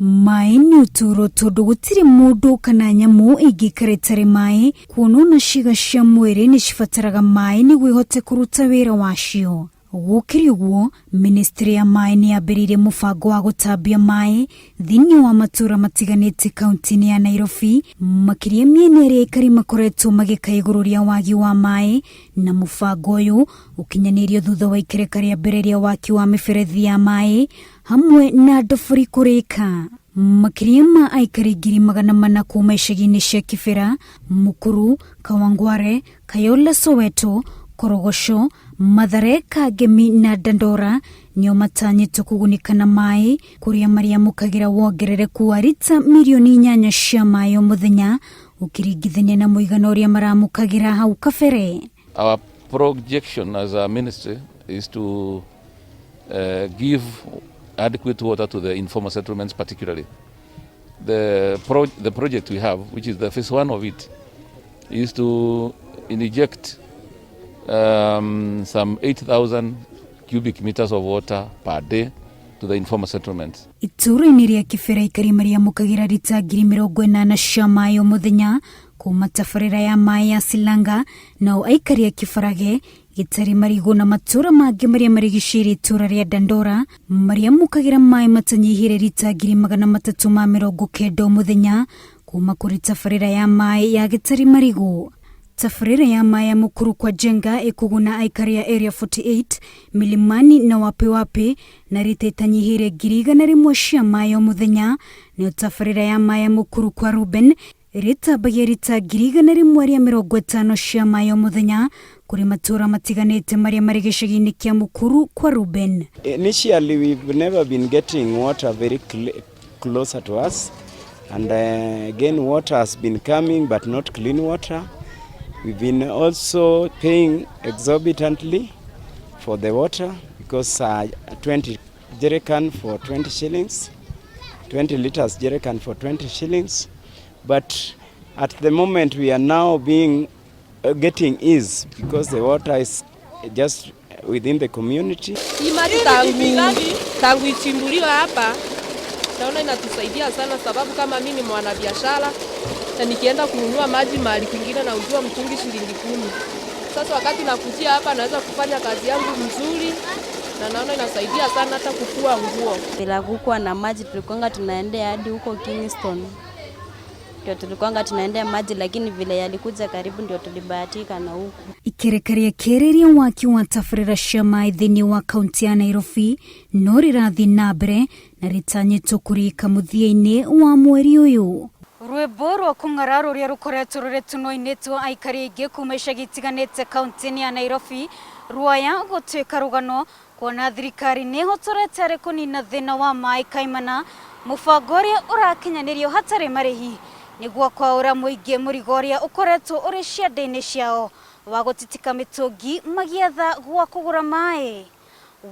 Mai ni uturo tondu gutiri mundu kana nyamu ingikaretare mai kuonona ciiga cia mwiri ni cibataraga mai niguo ihote kuruta wira wacio. Gukiri uguo, Ministry ya mai ni yambiririe mubango wa gutambia mai thiini wa matura matiganite kaunti-ini ya Nairobi, makiria miena iria aikari makoretwo magikaigururia wagi wa mai, na mubango uyu ukinyanirio thutha wa ikereka ria mbere ria waki wa miberethi ya mai hamwe na ndobori kurika. Makiria ma aikari 400 kuma icagi-ini cia Kibera, Mukuru, Kawangware, Kayole, Soweto, Korogosho, Mathare, Kagemi na Dandora nio matanyitwo kugunika na mai kuria maria mukagira wongerereku wa lita milioni 8 cia mai o muthenya ukiringithania na muigana uria maramukagira hau kabere. Our projection as a ministry is to give adequate water to the informal settlements particularly. The project we have, which is the phase 1 of it, is to inject some 8,000 cubic meters of water per day to the informal settlements. Itura-ini ria Kibera ikari maria mukagira lita 80,000 cia mai o muthenya kuma tabarira ya mai ya Silanga, nao aikari a Kibarage, Gitari, Marigo na matura mangi maria marigiciri itura ria Dandora maria mukagira mai matanyihire lita 390 o muthenya kuma kuri tabarira ya mai ya Gitari, Marigo. Tabarira ya mai ya Mukuru kwa Jenga ikuguna aikari ya Area 48, Milimani na wapi na lita itanyihire 100 cia mai o muthenya, nio tabarira ya mai ya Mukuru kwa Ruben iritambagia lita 150 cia mai o muthenya kuri matura matiganite maria mari gicagi-ini kia Mukuru kwa Ruben. Initially we've never been getting water very closer to us, and again water has been coming but not clean water. We've been also paying exorbitantly for the water because 20 jerrycan for 20 shillings, 20 liters jerrycan for 20 shillings. But at the moment we are now getting ease because the water is just within the community. Tangu ichimbuliwa hapa naona inatusaidia sana, sababu kama mimi ni mwanabiashara na nikienda kununua maji mahali kwingine na ujua mtungi shilingi 10. Sasa wakati nakujia hapa naweza kufanya kazi yangu mzuri na naona inasaidia sana hata kufua nguo. Bila kukuwa na maji tulikuwa tunaendea hadi huko Kingston. Ndio tulikuwa tunaendea maji, lakini vile yalikuja karibu ndio tulibahatika na huko. Ikerekaria kereria waki wa tabarira cia mai thiini wa kaunti ya Nairobi no rirathi na mbere na ritanyitwo kurika muthia-ini wa mweri uyu. Rwimbo rwa kung'ara ruria rukoretwo ruretunwo-initwo aikari aingi kuma icagi itiganite kaunti-ini ya Nairobi ruaya gutwika rugano kuona thirikari ni ihotorete ari kunina thina wa mai kaimana, mubango uria urakinyanirio hatari marihi niguo kwaura muingi murigo uria ukoretwo uri ciande-ini ciao wa gutitika mitungi magietha gwa kugura mai.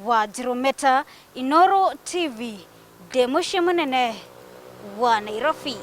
Wanjiru Meta, Inooro TV, Demushi munene wa Nairobi.